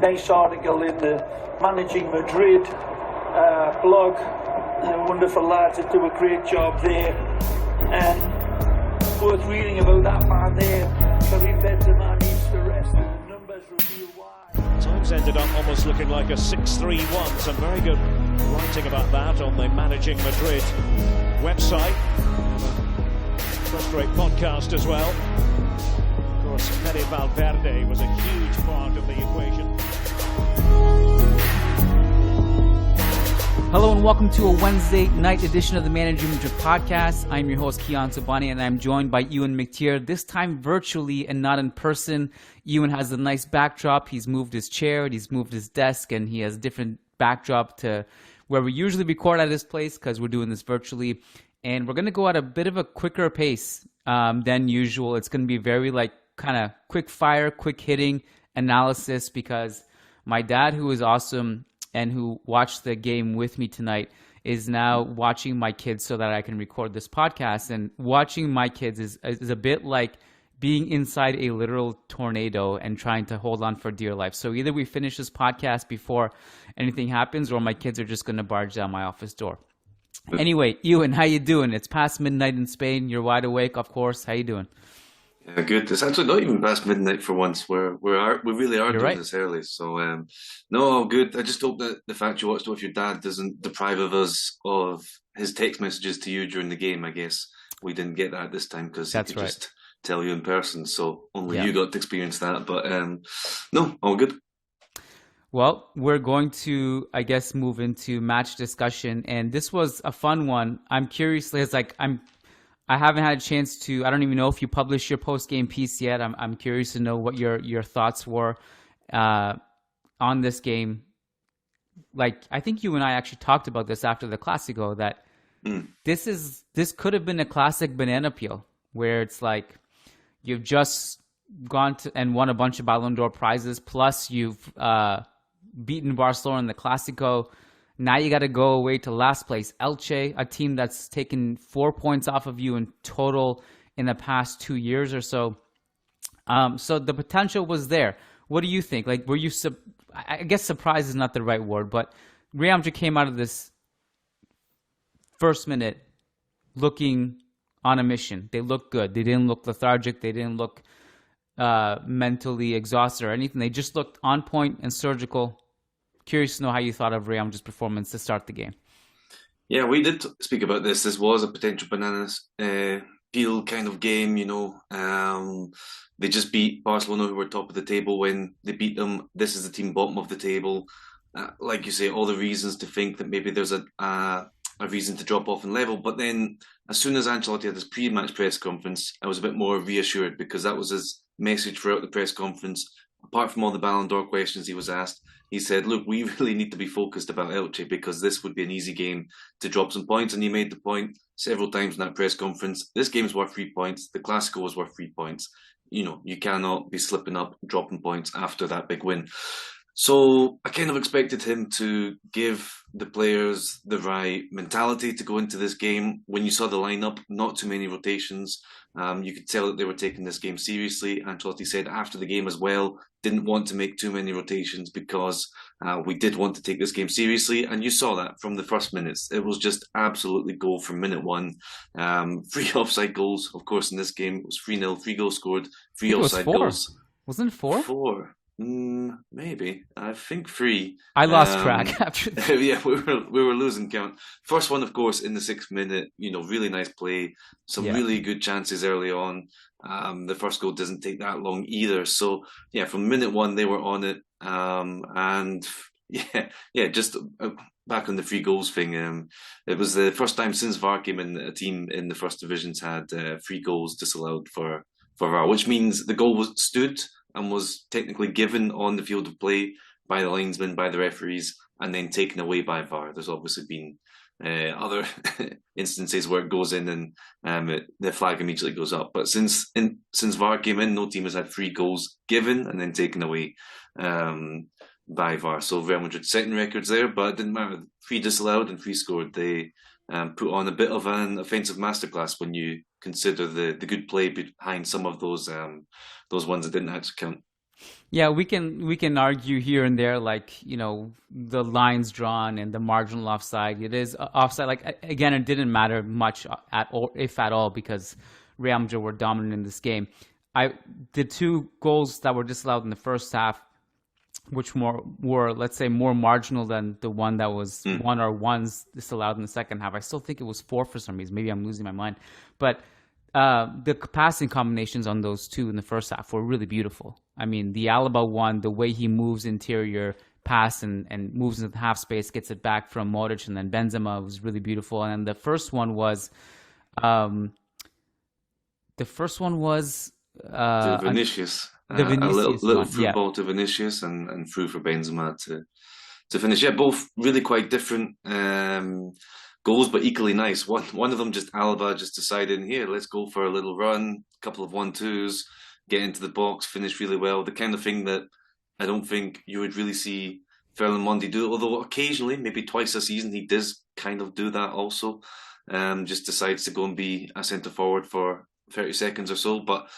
nice article in the Managing Madrid blog. Wonderful lads that do a great job there. And worth reading about that man there. Karim Benzema needs to rest, and the numbers reveal why. Times ended up almost looking like a 6-3-1. Some very good writing about that on the Managing Madrid website. First-rate podcast as well. Of course, Fede Valverde was a huge part of the equation. Hello and welcome to a Wednesday night edition of the Managing Madrid Podcast. I'm your host, Kiyan, Sobhani, and I'm joined by Euan McTear, this time virtually and not in person. Euan has a nice backdrop. He's moved his chair, he's moved his desk, and he has a different backdrop to where we usually record at his place because we're doing this virtually. And we're going to go at a bit of a quicker pace than usual. It's going to be very kind of quick fire, quick hitting analysis because my dad, who is awesome and who watched the game with me tonight, is now watching my kids so that I can record this podcast. And watching my kids is a bit like being inside a literal tornado and trying to hold on for dear life. So either we finish this podcast before anything happens, or my kids are just going to barge down my office door. Anyway, Euan, how you doing? It's past midnight in Spain. You're wide awake, of course. How you doing? Yeah, good. It's actually not even past midnight for once. We really are doing right. this early. So, no, good. I just hope that the fact you watched it with your dad doesn't deprive of us of his text messages to you during the game. I guess we didn't get that this time because he could just tell you in person. So only you got to experience that. But no, all good. Well, we're going to, I guess, move into match discussion, and this was a fun one. I'm curious, Liz, I haven't had a chance to. I don't even know if you published your post-game piece yet. I'm curious to know what your thoughts were on this game. I think you and I actually talked about this after the Clásico, that this could have been a classic banana peel, where it's like you've just gone to and won a bunch of Ballon d'Or prizes, plus you've beaten Barcelona in the Clásico. Now you got to go away to last place, Elche, a team that's taken 4 points off of you in total in the past 2 years or so. So the potential was there. What do you think? Were you I guess surprised is not the right word, but Real Madrid came out of this first minute looking on a mission. They looked good. They didn't look lethargic. They didn't look mentally exhausted or anything. They just looked on point and surgical. Curious to know how you thought of Real Madrid's performance to start the game. Yeah, we did speak about this. This was a potential bananas peel kind of game, you know. They just beat Barcelona, who were top of the table when they beat them. This is the team bottom of the table. Like you say, all the reasons to think that maybe there's a reason to drop off in level. But then as soon as Ancelotti had his pre-match press conference, I was a bit more reassured because that was his message throughout the press conference. Apart from all the Ballon d'Or questions he was asked, he said, look, we really need to be focused about Elche because this would be an easy game to drop some points. And he made the point several times in that press conference, this game's worth 3 points. The Clásico was worth 3 points. You know, you cannot be slipping up, dropping points after that big win. So I kind of expected him to give the players the right mentality to go into this game. When you saw the lineup, not too many rotations. You could tell that they were taking this game seriously. Ancelotti said after the game as well, didn't want to make too many rotations because we did want to take this game seriously. And you saw that from the first minutes. It was just absolutely goal from minute one. 3 offside goals, of course, in this game. It was 3-0, 3 goals scored, 3 offside goals. Wasn't it 4? 4. Maybe. I think 3. I lost track after that. Yeah, we were losing count. First one, of course, in the 6th minute. You know, really nice play. Some really good chances early on. The first goal doesn't take that long either. So yeah, from minute 1 they were on it. And yeah, just back on the 3 goals thing. It was the first time since VAR came in a team in the first divisions had 3 goals disallowed for VAR, which means the goal was stood and was technically given on the field of play by the linesman, by the referees, and then taken away by VAR. There's obviously been other instances where it goes in and the flag immediately goes up. But since VAR came in, no team has had 3 goals given and then taken away by VAR. So Real Madrid setting records there, but it didn't matter. 3 disallowed and 3 scored. They put on a bit of an offensive masterclass when you consider the good play behind some of those ones that didn't actually count. Yeah, we can argue here and there, like, the lines drawn and the marginal offside. It is offside. Like, again, it didn't matter much at all, if at all, because Real Madrid were dominant in this game. The two goals that were disallowed in the first half, which were, let's say, more marginal than the one that was one or ones disallowed in the second half. I still think it was four for some reason. Maybe I'm losing my mind, but the passing combinations on those two in the first half were really beautiful. I mean, the Alaba one, the way he moves interior pass and moves into the half space, gets it back from Modric and then Benzema, was really beautiful. And the first one was, to Vinicius. The Vinicius a little one, through ball to Vinicius and through for Benzema to finish. Yeah, both really quite different goals, but equally nice. One of them, just Alaba just decided, here, let's go for a little run, a couple of 1-2s, get into the box, finish really well. The kind of thing that I don't think you would really see Ferland Mendy do, although occasionally, maybe twice a season, he does kind of do that also. Just decides to go and be a centre forward for 30 seconds or so. But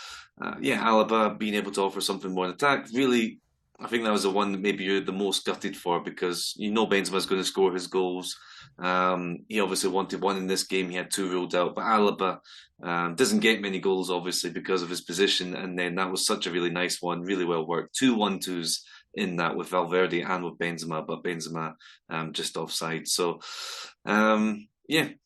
Alaba being able to offer something more in attack, really, I think that was the one that maybe you're the most gutted for, because Benzema's going to score his goals. He obviously wanted one in this game. He had two ruled out, but Alaba doesn't get many goals, obviously, because of his position. And then that was such a really nice one, really well worked. 2 1-2s in that with Valverde and with Benzema, but Benzema just offside. So, we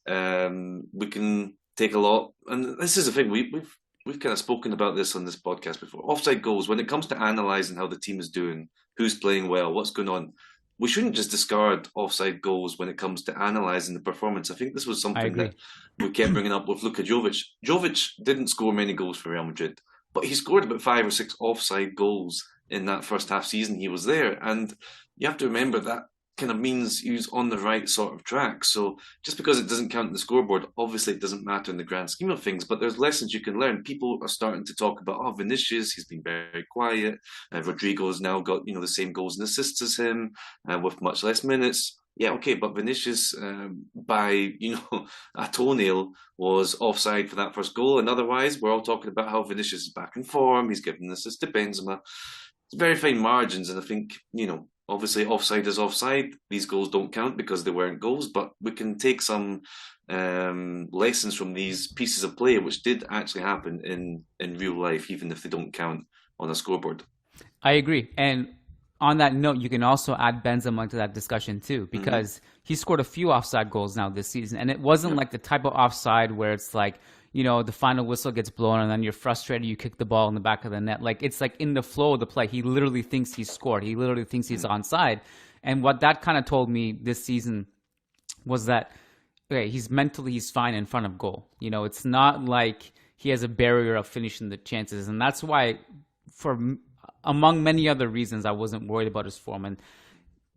can take a lot. And this is the thing, we've kind of spoken about this on this podcast before. Offside goals, when it comes to analysing how the team is doing, who's playing well, what's going on, we shouldn't just discard offside goals when it comes to analysing the performance. I think this was something that we kept bringing up with Luka Jovic. Jovic didn't score many goals for Real Madrid, but he scored about 5 or 6 offside goals in that first half season he was there. And you have to remember that kind of means he was on the right sort of track. So just because it doesn't count in the scoreboard, obviously it doesn't matter in the grand scheme of things, but there's lessons you can learn. People are starting to talk about, Vinicius, he's been very quiet. Rodrigo's now got, the same goals and assists as him with much less minutes. Yeah, okay, but Vinicius, by, a toenail, was offside for that first goal. And otherwise, we're all talking about how Vinicius is back in form. He's giving an assist to Benzema. It's very fine margins. And I think, obviously, offside is offside. These goals don't count because they weren't goals, but we can take some lessons from these pieces of play, which did actually happen in real life, even if they don't count on a scoreboard. I agree. And on that note, you can also add Benzema to that discussion too, because he scored a few offside goals now this season. And it wasn't like the type of offside where it's like, the final whistle gets blown and then you're frustrated, you kick the ball in the back of the net. Like, it's like in the flow of the play. He literally thinks he's scored. He literally thinks he's onside. And what that kind of told me this season was that, okay, he's fine in front of goal. It's not like he has a barrier of finishing the chances. And that's why, among many other reasons, I wasn't worried about his form. And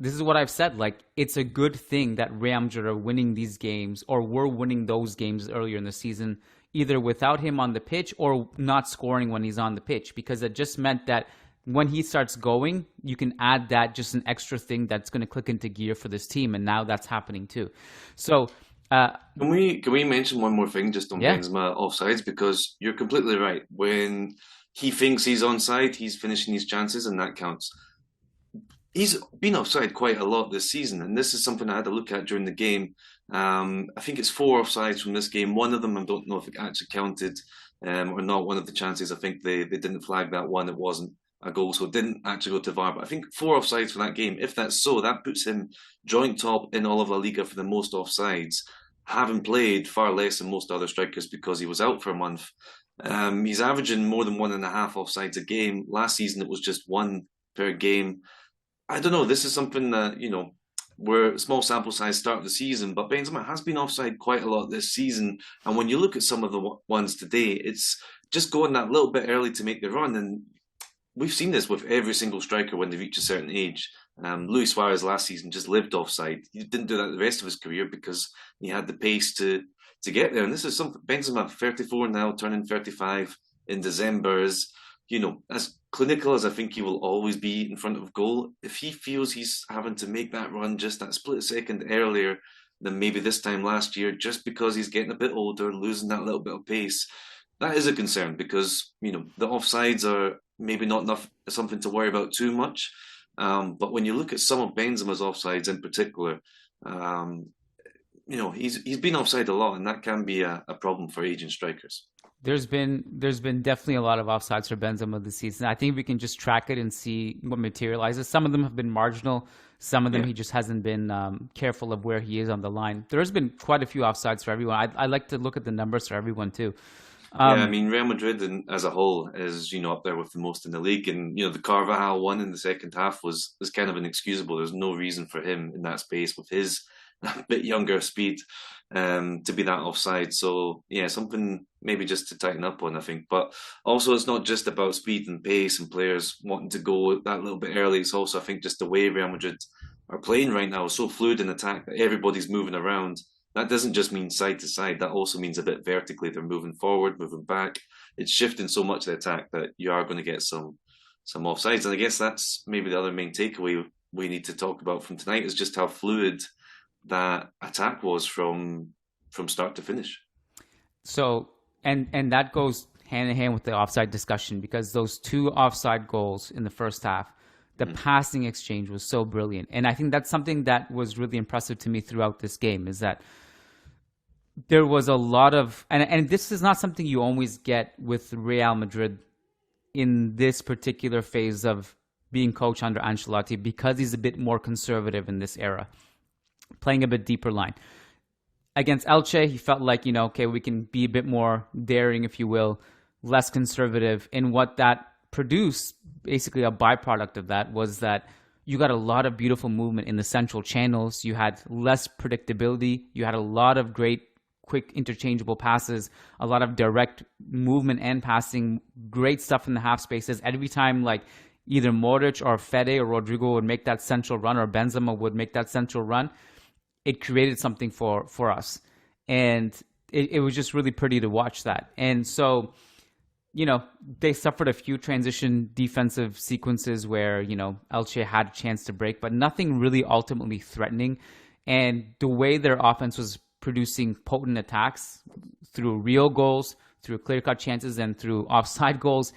this is what I've said, like, it's a good thing that Real Madrid are winning these games, or were winning those games earlier in the season, either without him on the pitch or not scoring when he's on the pitch, because it just meant that when he starts going, you can add that, just an extra thing that's going to click into gear for this team, and now that's happening too. So can we mention one more thing just on Benzema offsides, because you're completely right. When he thinks he's onside, he's finishing his chances, and that counts. He's been offside quite a lot this season, and this is something I had a look at during the game. I think it's 4 offsides from this game. One of them, I don't know if it actually counted or not. One of the chances, I think they didn't flag that one. It wasn't a goal, so it didn't actually go to VAR. But I think 4 offsides for that game. If that's so, that puts him joint top in all of La Liga for the most offsides, having played far less than most other strikers because he was out for a month. He's averaging more than 1.5 offsides a game. Last season, it was just 1 per game. I don't know. This is something that, we're small sample size start of the season, but Benzema has been offside quite a lot this season. And when you look at some of the ones today, it's just going that little bit early to make the run. And we've seen this with every single striker when they reach a certain age. Luis Suarez last season just lived offside. He didn't do that the rest of his career because he had the pace to get there. And this is something, Benzema, 34 now, turning 35 in December, is, as clinical as I think he will always be in front of goal, if he feels he's having to make that run just that split second earlier than maybe this time last year, just because he's getting a bit older, losing that little bit of pace, that is a concern, because, the offsides are maybe not enough something to worry about too much. But when you look at some of Benzema's offsides in particular, he's been offside a lot, and that can be a problem for aging strikers. There's been definitely a lot of offsides for Benzema this season. I think we can just track it and see what materializes. Some of them have been marginal. Some of them he just hasn't been careful of where he is on the line. There has been quite a few offsides for everyone. I like to look at the numbers for everyone too. Real Madrid as a whole is, up there with the most in the league. And, the Carvajal one in the second half was kind of inexcusable. There's no reason for him in that space with his a bit younger speed to be that offside. So, something maybe just to tighten up on, I think. But also, it's not just about speed and pace and players wanting to go that little bit early. It's also, I think, just the way Real Madrid are playing right now is so fluid in attack that everybody's moving around. That doesn't just mean side to side. That also means a bit vertically. They're moving forward, moving back. It's shifting so much the attack that you are going to get some offsides. And I guess that's maybe the other main takeaway we need to talk about from tonight is just how fluid that attack was from start to finish. So, and that goes hand in hand with the offside discussion, because those two offside goals in the first half, the passing exchange was so brilliant. And I think that's something that was really impressive to me throughout this game, is that there was a lot of, and this is not something you always get with Real Madrid in this particular phase of being coached under Ancelotti, because he's a bit more conservative in this era, playing a bit deeper line. Against Elche, he felt like, okay, we can be a bit more daring, if you will, less conservative. And what that produced, basically a byproduct of that, was that you got a lot of beautiful movement in the central channels. You had less predictability. You had a lot of great, quick, interchangeable passes, a lot of direct movement and passing, great stuff in the half spaces. Every time, like, either Modric or Fede or Rodrigo would make that central run, or Benzema would make that central run, it created something for us. And it was just really pretty to watch that. And so, they suffered a few transition defensive sequences where, Elche had a chance to break, but nothing really ultimately threatening. And the way their offense was producing potent attacks through real goals, through clear-cut chances, and through offside goals,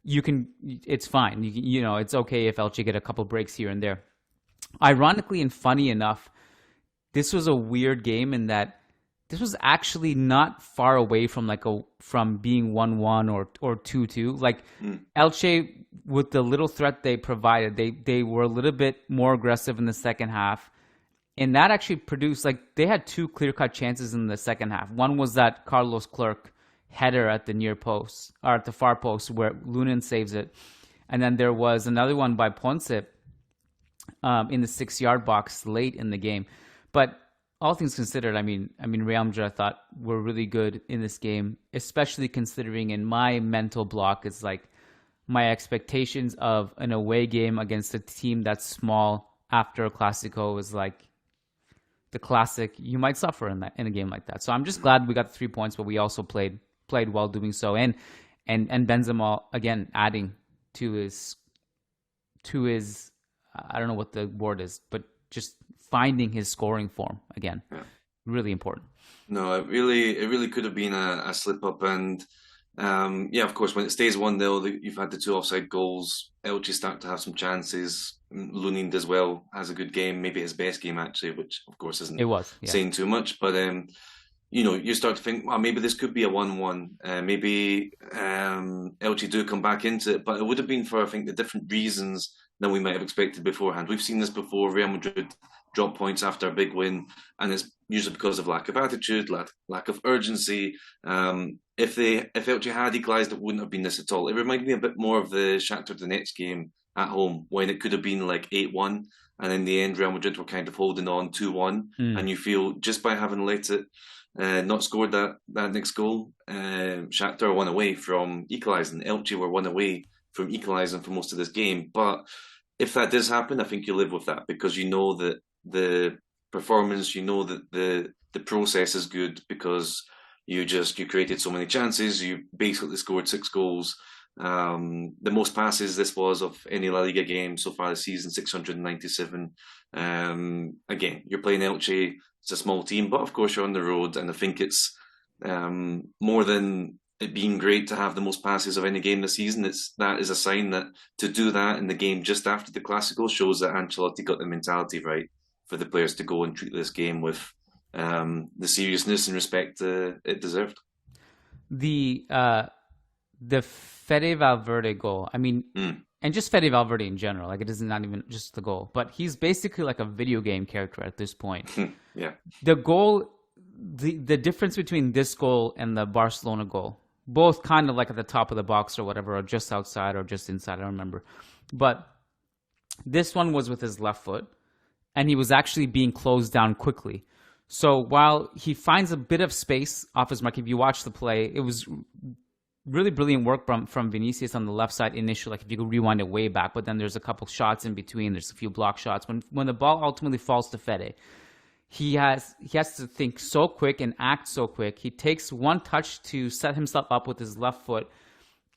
it's fine. It's okay if Elche get a couple breaks here and there. Ironically and funny enough, this was a weird game in that this was actually not far away from from being 1-1 or 2-2. Elche, with the little threat they provided, they were a little bit more aggressive in the second half, and that actually produced, they had two clear-cut chances in the second half. One was that Carlos Clerc header at the near post, or at the far post, where Lunin saves it, and then there was another one by Ponce in the 6-yard box late in the game. But all things considered, I mean, Real Madrid, I thought, were really good in this game, especially considering in my mental block is my expectations of an away game against a team that's small after a Clásico is the classic. You might suffer in a game like that. So I'm just glad we got the 3 points, but we also played well doing so, and Benzema again adding to his I don't know what the word is, but just finding his scoring form again. Really important. No, it really could have been a slip up, and of course, when it stays 1-0, you've had the two offside goals. Elche start to have some chances. Lunin does well, has a good game, maybe his best game actually, which of course isn't saying too much. But you start to think, well, maybe this could be a 1-1. Maybe Elche do come back into it, but it would have been for, I think, the different reasons than we might have expected beforehand. We've seen this before. Real Madrid drop points after a big win, and it's usually because of lack of attitude, lack of urgency. If Elche had equalised, it wouldn't have been this at all. It reminded me a bit more of the Shakhtar Donetsk game at home, when it could have been 8-1, and in the end Real Madrid were kind of holding on 2-1, and you feel just by having let it not scored that next goal, Shakhtar won away from equalising. Elche were one away from equalising for most of this game. But if that does happen, I think you live with that, because you know that the performance, you know that the process is good, because you created so many chances. You basically scored 6 goals. The most passes this was of any La Liga game so far this season, 697. Again, you're playing Elche. It's a small team, but of course you're on the road, and I think it's more than it being great to have the most passes of any game this season, that is a sign that to do that in the game just after the Clásico shows that Ancelotti got the mentality right for the players to go and treat this game with the seriousness and respect it deserved. The Fede Valverde goal, I mean, and just Fede Valverde in general, like it is not even just the goal, but he's basically like a video game character at this point. Yeah. The goal, the difference between this goal and the Barcelona goal, both kind of like at the top of the box or whatever, or just outside or just inside, I don't remember. But this one was with his left foot, and he was actually being closed down quickly. So while he finds a bit of space off his mark, if you watch the play, it was really brilliant work from Vinicius on the left side initially, like if you could rewind it way back, but then there's a couple shots in between, there's a few block shots. When the ball ultimately falls to Fede, he has to think so quick and act so quick. He takes one touch to set himself up with his left foot,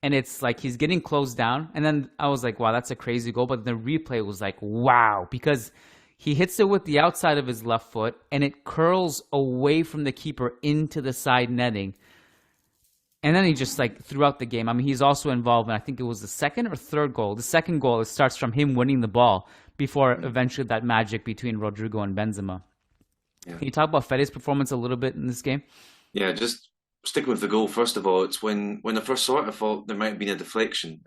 and it's like he's getting closed down. And then I was like, wow, that's a crazy goal. But the replay was like, wow, because he hits it with the outside of his left foot, and it curls away from the keeper into the side netting. And then he just, like, throughout the game, I mean, he's also involved in, I think it was the second or third goal. The second goal, it starts from him winning the ball before eventually that magic between Rodrigo and Benzema. Yeah. Can you talk about Fede's performance a little bit in this game? Yeah, just sticking with the goal, first of all, it's when I first saw it, I thought there might have been a deflection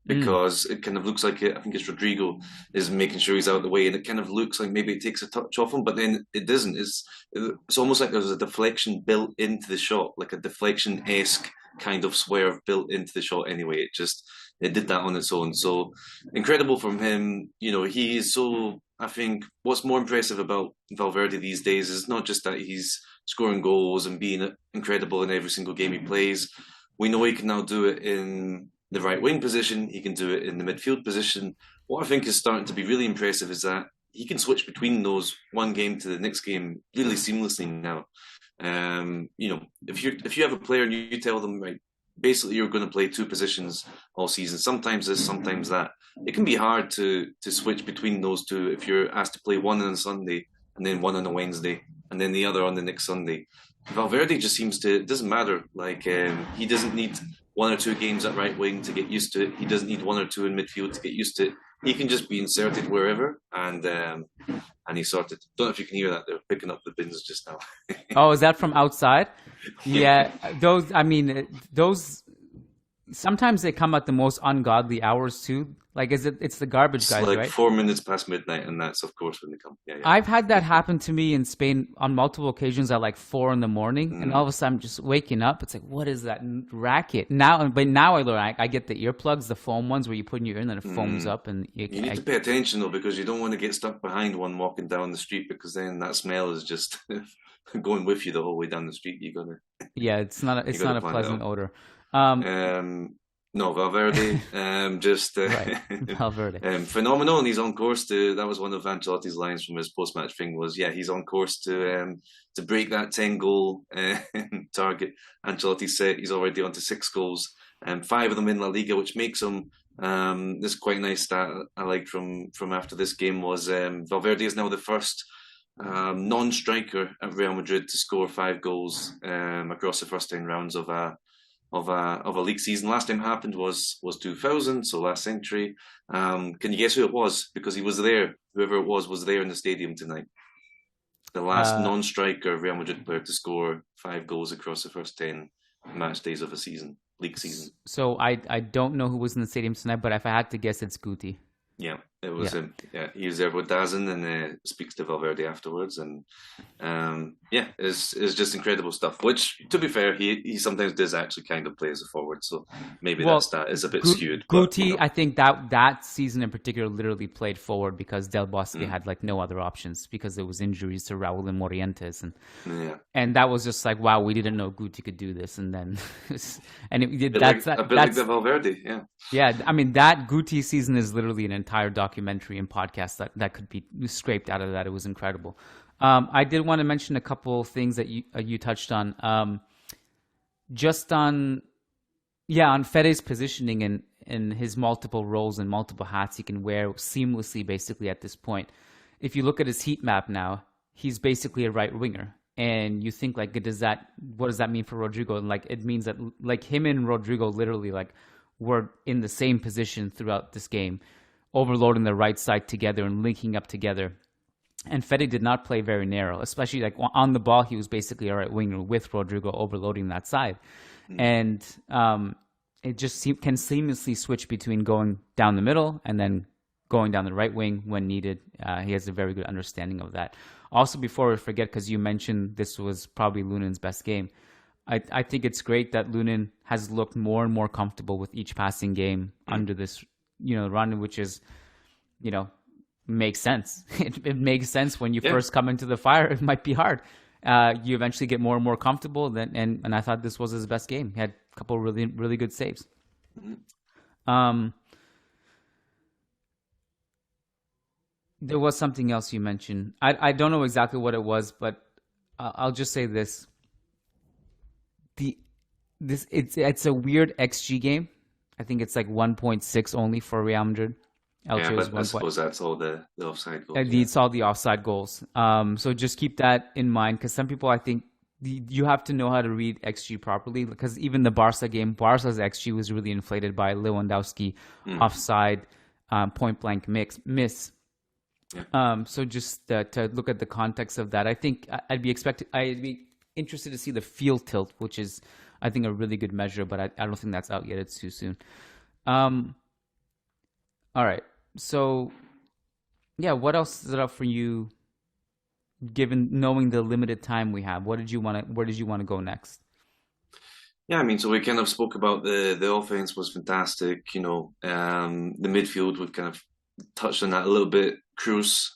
because it kind of looks like I think it's Rodrigo is making sure he's out of the way, and it kind of looks like maybe it takes a touch off him, but then it doesn't. It's almost like there's a deflection built into the shot, like a deflection-esque kind of swerve built into the shot anyway. It did that on its own. So incredible from him. You know, he is so, I think what's more impressive about Valverde these days is not just that he's scoring goals and being incredible in every single game he plays. We know he can now do it in the right wing position. He can do it in the midfield position. What I think is starting to be really impressive is that he can switch between those one game to the next game really seamlessly now. You know, if you have a player and you tell them, right, basically you're going to play two positions all season, sometimes this, sometimes that, it can be hard to switch between those two if you're asked to play one on a Sunday and then one on a Wednesday and then the other on the next Sunday. Valverde just seems to, it doesn't matter. Like, he doesn't need one or two games at right wing to get used to it. He doesn't need one or two in midfield to get used to it. He can just be inserted wherever, and he's sorted. Don't know if you can hear that. They're picking up the bins just now. Oh, is that from outside? Yeah, those sometimes they come at the most ungodly hours too. Like, it's the garbage guys, like right? 4 minutes past midnight, and that's of course when they come. Yeah. I've had that happen to me in Spain on multiple occasions at like 4 a.m, and all of a sudden I'm just waking up. It's like, what is that racket? Now I learn. I get the earplugs, the foam ones where you put in your ear and then it foams up, and you need to pay attention though, because you don't want to get stuck behind one walking down the street, because then that smell is just going with you the whole way down the street. You gotta. Yeah, it's not a pleasant odor. No, Valverde, Valverde. Phenomenal, and he's on course to. That was one of Ancelotti's lines from his post-match thing. Was he's on course to break that 10-goal target Ancelotti set. He's already on to 6 goals, 5 of them in La Liga, which makes him. This is quite a nice stat I liked from after this game was Valverde is now the first non-striker at Real Madrid to score 5 goals across the first 10 rounds of a league season. Last time happened was 2000, so last century. Can you guess who it was? Because he was there. Whoever it was there in the stadium tonight. The last non-striker Real Madrid player to score 5 goals across the first 10 match days of a season, league season. So I don't know who was in the stadium tonight, but if I had to guess, it's Guti. Yeah, it was him. Yeah, he was there with Dazin and speaks to Valverde afterwards, and it's just incredible stuff. Which, to be fair, he sometimes does actually kind of play as a forward, so maybe that stat is a bit skewed. Guti, I think that season in particular literally played forward because Del Bosque had like no other options because there was injuries to Raúl and Morientes, and that was just like, wow, we didn't know Guti could do this, and then that's like the Valverde, yeah. Yeah, I mean, that Guti season is literally an entire documentary and podcast that could be scraped out of that. It was incredible. I did want to mention a couple things that you touched on. Just on Fede's positioning and his multiple roles and multiple hats he can wear seamlessly basically at this point. If you look at his heat map now, he's basically a right winger. and you think like, what does that mean for Rodrigo? And like, it means that like him and Rodrigo literally like were in the same position throughout this game, overloading the right side together and linking up together. And Fede did not play very narrow, especially like on the ball. He was basically a right winger with Rodrigo overloading that side. And it just can seamlessly switch between going down the middle and then going down the right wing when needed. He has a very good understanding of that. Also, before we forget, because you mentioned this was probably Lunin's best game, I think it's great that Lunin has looked more and more comfortable with each passing game under this, run, which is, makes sense. It makes sense when you first come into the fire. It might be hard. You eventually get more and more comfortable. And I thought this was his best game. He had a couple really, really good saves. There was something else you mentioned. I don't know exactly what it was, but I'll just say this. It's a weird XG game. I think it's like 1.6 only for Real Madrid. Elche was I suppose that's all the offside goals. It's all the offside goals. So just keep that in mind, because some people, I think, you have to know how to read XG properly, because even the Barca game, Barca's XG was really inflated by Lewandowski offside point blank miss. Yeah. So just to look at the context of that, I think I'd be interested to see the field tilt, which is, I think, a really good measure, but I don't think that's out yet. It's too soon. All right. So, yeah, what else is up for you, given knowing the limited time we have? Where did you want to go next? Yeah, I mean, so we kind of spoke about the offense was fantastic. The midfield, we've kind of touched on that a little bit. Kroos,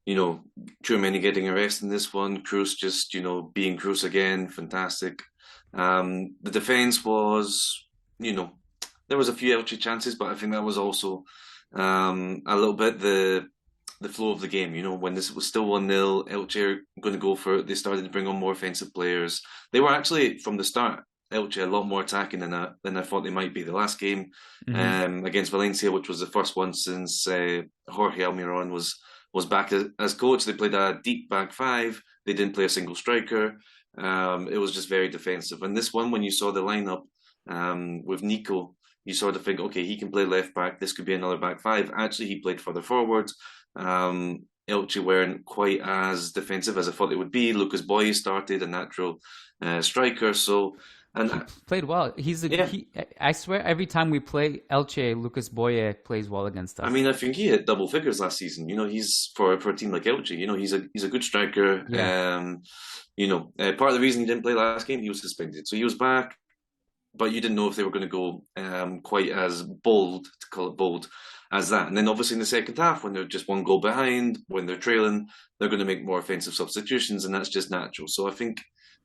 Tchouameni getting a rest in this one. Kroos just, being Kroos again, fantastic. The defense was, there was a few Elche chances, but I think that was also a little bit the flow of the game. When this was still 1-0, Elche are going to go for it. They started to bring on more offensive players. They were actually, from the start, Elche a lot more attacking than I thought they might be. The last game against Valencia, which was the first one since Jorge Almiron was back as coach, they played a deep back five. They didn't play a single striker. It was just very defensive. And this one, when you saw the lineup with Nico, you sort of think, okay, he can play left back. This could be another back five. Actually, he played further forward. Elche weren't quite as defensive as I thought they would be. Lucas Boye started, a natural striker. And he played well. I swear, every time we play Elche, Lucas Boye plays well against us. I mean, I think he hit double figures last season. He's for a team like Elche. He's a good striker. Yeah. Part of the reason he didn't play last game, he was suspended, so he was back. But you didn't know if they were going to go quite as bold, to call it bold, as that. And then obviously in the second half, when they're just one goal behind, when they're trailing, they're going to make more offensive substitutions, and that's just natural. So I think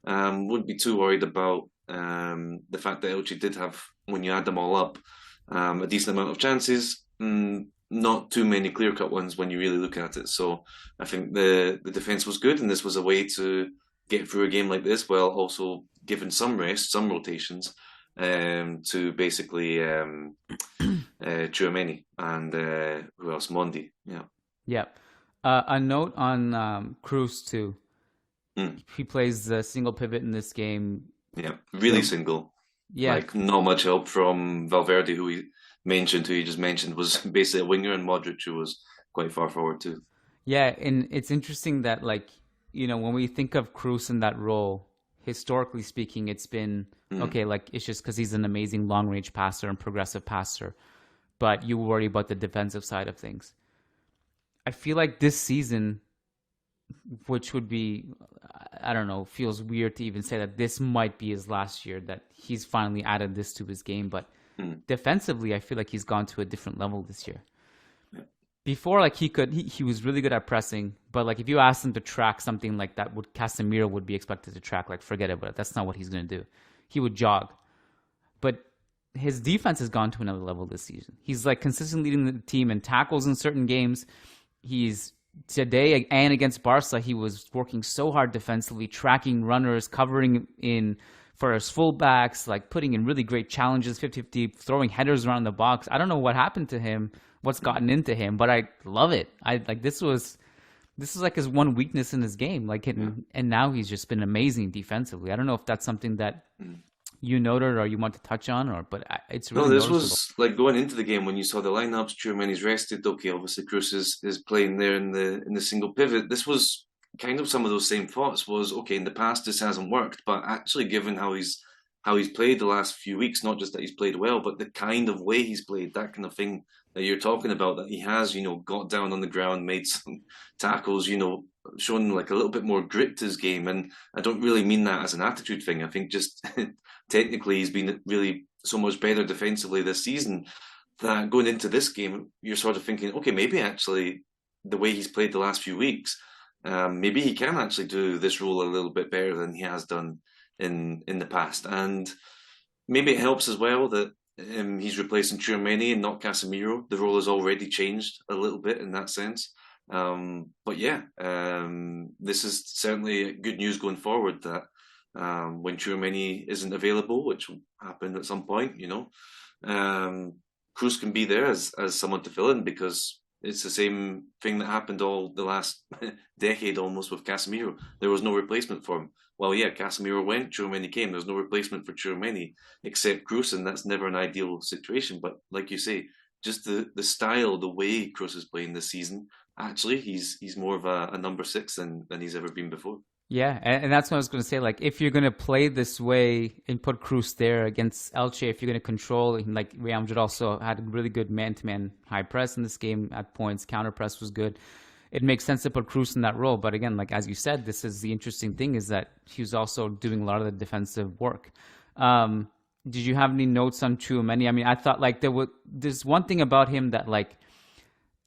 wouldn't be too worried about the fact that Elche did have, when you add them all up, a decent amount of chances. Not too many clear-cut ones when you really look at it. So I think the defence was good, and this was a way to get through a game like this while also giving some rest, some rotations, to basically Tchouameni and who else? Mondi. Yeah. Yeah. A note on Kroos too. He plays the single pivot in this game. Yeah, really single. Yeah. Like, not much help from Valverde, who you just mentioned, was basically a winger, and Modric, who was quite far forward too. Yeah, and it's interesting that, like, when we think of Kroos in that role, historically speaking, it's been, okay, like, it's just because he's an amazing long-range passer and progressive passer, but you worry about the defensive side of things. I feel like this season, which would be, I don't know, feels weird to even say that this might be his last year, that he's finally added this to his game, but defensively, I feel like he's gone to a different level this year. Before, like, he was really good at pressing, but like if you asked him to track something like that, Casemiro would be expected to track, like, forget about it. That's not what he's going to do. He would jog. But his defense has gone to another level this season. He's like consistently leading the team in tackles in certain games. Today and against Barca, he was working so hard defensively, tracking runners, covering in for his fullbacks, like putting in really great challenges, 50-50, throwing headers around the box. I don't know what happened to him, what's gotten into him, but I love it. This was this is like his one weakness in his game. Like, and now he's just been amazing defensively. I don't know if that's something that you noted or you want to touch on, but it's really no. This noticeable. was like going into the game when you saw the lineups. Tchouameni's rested. Okay, obviously Kroos is playing there in the single pivot. This was kind of some of those same thoughts. Was okay in the past this hasn't worked, but actually given how he's played the last few weeks, not just that he's played well, but the kind of way he's played, that kind of thing that you're talking about, that he has, got down on the ground, made some tackles, shown like a little bit more grit to his game. And I don't really mean that as an attitude thing. I think just technically he's been really so much better defensively this season that going into this game, you're sort of thinking, okay, maybe actually the way he's played the last few weeks, maybe he can actually do this role a little bit better than he has done in the past. And maybe it helps as well that he's replacing Tchouameni and not Casemiro. The role has already changed a little bit in that sense. But yeah, this is certainly good news going forward that when Tchouameni isn't available, which will happen at some point, Kroos can be there as someone to fill in, because it's the same thing that happened all the last decade almost with Casemiro. There was no replacement for him. Well, yeah, Casemiro went, Tchouameni came. There's no replacement for Tchouameni except Kroos, and that's never an ideal situation. But like you say, just the style, the way Kroos is playing this season, actually, he's more of a number 6 than he's ever been before. Yeah, and that's what I was going to say. Like, if you're going to play this way and put Kroos there against Elche, if you're going to control, like Real Madrid also had a really good man-to-man high press in this game at points. Counter press was good. It makes sense to put Kroos in that role. But again, like as you said, this is the interesting thing, is that he was also doing a lot of the defensive work. Did you have any notes on Tchouameni? I mean, I thought like there's one thing about him that like,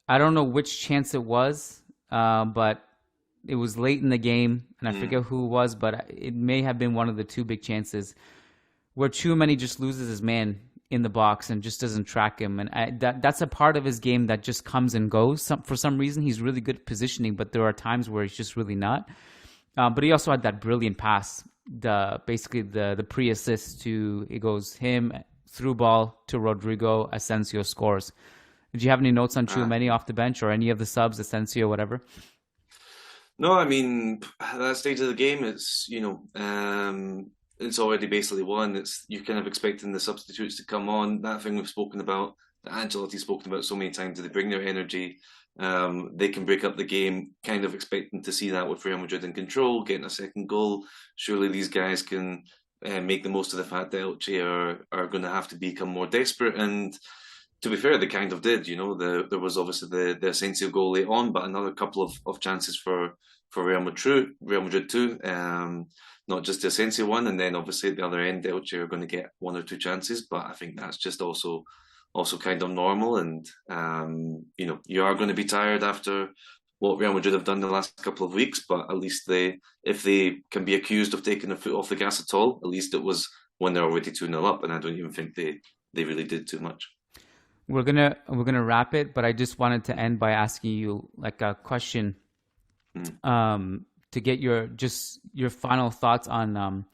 I don't know which chance it was, but it was late in the game, and I forget who it was, but it may have been one of the 2 big chances where Tchouameni just loses his man in the box and just doesn't track him. And that's a part of his game that just comes and goes. For some reason, he's really good at positioning, but there are times where he's just really not. But he also had that brilliant pass, basically the pre-assist to, it goes him, through ball to Rodrigo, Asensio scores. Did you have any notes on Tchouameni off the bench or any of the subs, Asensio, whatever? No, I mean, at that stage of the game, it's, it's already basically won. You're kind of expecting the substitutes to come on. That thing we've spoken about, that Ancelotti's spoken about so many times, they bring their energy. They can break up the game, kind of expecting to see that with Real Madrid in control, getting a second goal. Surely these guys can make the most of the fact that Elche are going to have to become more desperate. And to be fair, they kind of did. There was obviously the Asensio goal late on, but another couple of chances for Real Madrid too. Not just the Asensio one, and then obviously at the other end, Elche are going to get 1 or 2 chances. But I think that's just also kind of normal. And you are going to be tired after what Real Madrid have done the last couple of weeks. But at least if they can be accused of taking the foot off the gas at all, at least it was when they're already 2-0 up, and I don't even think they really did too much. We're gonna wrap it, but I just wanted to end by asking you like a question, to get your final thoughts on.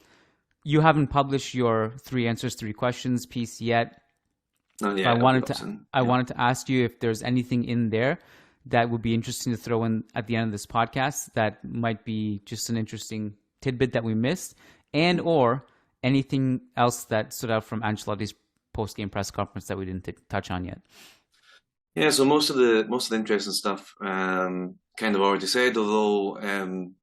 You haven't published your 3 answers, 3 questions piece yet. Not yet. I wanted to ask you if there's anything in there that would be interesting to throw in at the end of this podcast that might be just an interesting tidbit that we missed, and or anything else that stood out from Ancelotti's post-game press conference that we didn't touch on yet. Yeah, so most of the interesting stuff kind of already said, although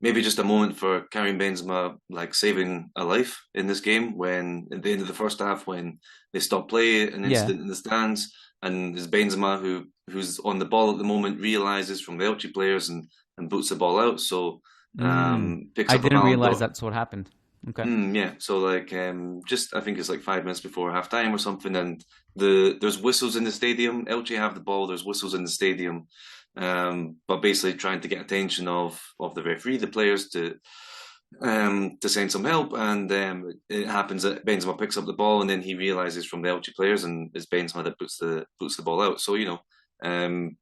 maybe just a moment for Karim Benzema like saving a life in this game, when at the end of the first half when they stopped play, an incident in the stands, and it's Benzema who's on the ball at the moment, realises from the Elche players and boots the ball out. So picks up. I didn't realize that's what happened. Okay. Yeah. So like, just I think it's like 5 minutes before half time or something, and there's whistles in the stadium. Elche have the ball. There's whistles in the stadium, but basically trying to get attention of the referee, the players to send some help, and it happens that Benzema picks up the ball, and then he realizes from the Elche players, and it's Benzema that puts the ball out. So and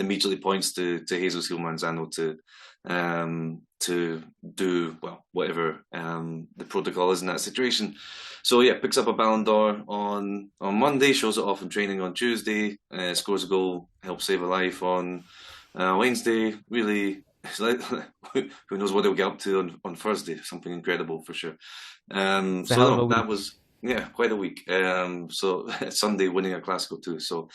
immediately points to Jesus Gil Manzano to do whatever the protocol is in that situation. So yeah, picks up a Ballon d'Or on Monday, shows it off in training on Tuesday, scores a goal, helps save a life on Wednesday, really, it's like, who knows what they'll get up to on Thursday? Something incredible for sure. That was quite a week. So Sunday winning a Clasico too. So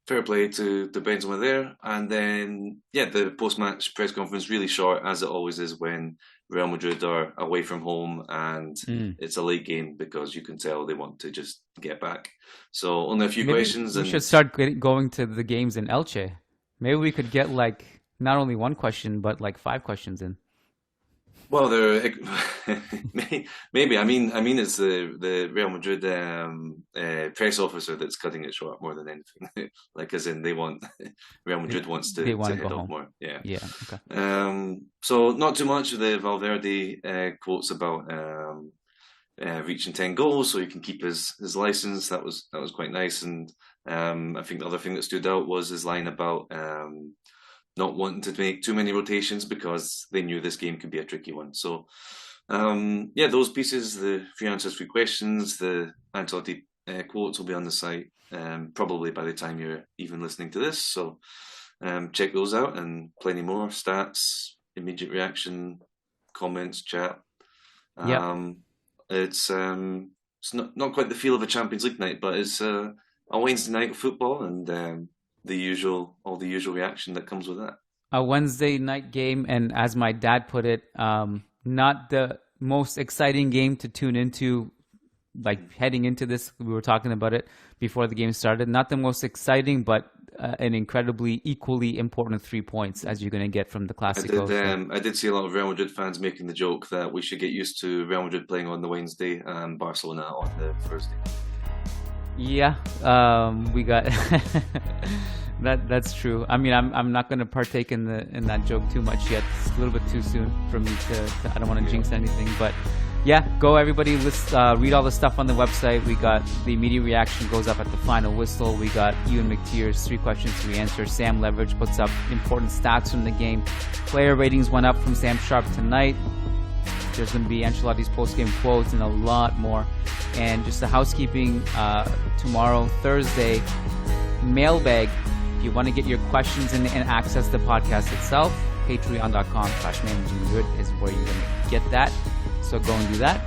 fair play to Benzema there. And then the post-match press conference really short, as it always is when Real Madrid are away from home and it's a late game, because you can tell they want to just get back. So only a few questions. We should start going to the games in Elche. Maybe we could get not only one question, but 5 questions in. Well, maybe. I mean, it's the Real Madrid press officer that's cutting it short more than anything. As in, they want Real Madrid wants to head off more. Yeah. Okay. So not too much of the Valverde quotes about reaching 10 goals, so he can keep his license. That was quite nice. And I think the other thing that stood out was his line about not wanting to make too many rotations because they knew this game could be a tricky one. So, those pieces, the 3 answers, 3 questions, the Ancelotti quotes will be on the site probably by the time you're even listening to this. So check those out, and plenty more stats, immediate reaction, comments, chat. It's not quite the feel of a Champions League night, but it's a Wednesday night of football, and all the usual reaction that comes with that. A Wednesday night game, and as my dad put it, not the most exciting game to tune into, heading into this. We were talking about it before the game started. Not the most exciting, but an incredibly equally important 3 points as you're going to get from the Clasico. I did see a lot of Real Madrid fans making the joke that we should get used to Real Madrid playing on the Wednesday and Barcelona on the Thursday. Yeah, we got that's true. I mean, I'm not going to partake in that joke too much yet. It's a little bit too soon for me to I don't want to jinx anything, but go everybody. Let's read all the stuff on the website. We got the immediate reaction goes up at the final whistle. We got Euan McTear's 3 questions, 3 answers. Sam Leverage puts up important stats from the game. Player ratings went up from Sam Sharp tonight. There's going to be Ancelotti's post-game quotes and a lot more. And just the housekeeping, tomorrow, Thursday, mailbag. If you want to get your questions in and access the podcast itself, patreon.com/Managing Madrid is where you're going to get that. So go and do that.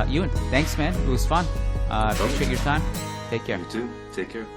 Euan, thanks, man. It was fun. Appreciate your time. Take care. You too. Take care.